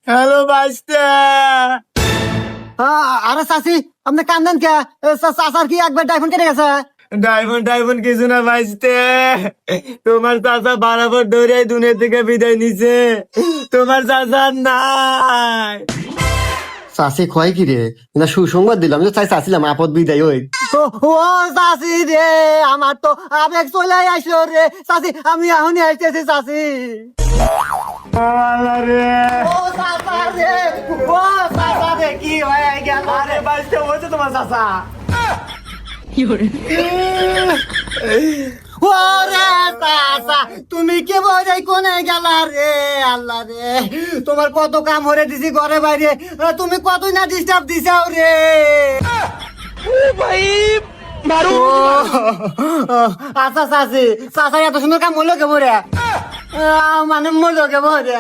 Hello বাইস্তে। আরে চাচি আপনি কান্দেন কে? চাচার কি একবার ডাইফোন কেটে গেছে? ডাইফোন কিছু না বাইস্তে। তোমার চাচা বরাবর দৌড়ে দুনিয়া থেকে বিদায় নিছে। তোমার চাচা নাই। চাচি কয় কি রে? না সুসংবাদ দিলাম যে চাইছিলাম আপদ বিদায় ওই। ও চাচি রে, আমার তো আবেগ চলে আসলো রে। চাচি আমি এখনই আসতেছি চাচি। আরে ও চাচা রে, ও চাচা রে, কি হয়ে গেল? আরে বাইস্তে হয়েছে তোমার চাচা। ওরে চাচা, তুমি কে বোঝাই কোনে গেলা রে? আল্লাহ রে, তোমার কত কাম হরে দিছি ঘরে বাইরে, তুমি কতই না ডিস্টার্ব দিছাও রে। আচ্ছা চাচি, চাচা এত সুন্দর কাম হলো কে বলে? মানে মরলো কে বলে?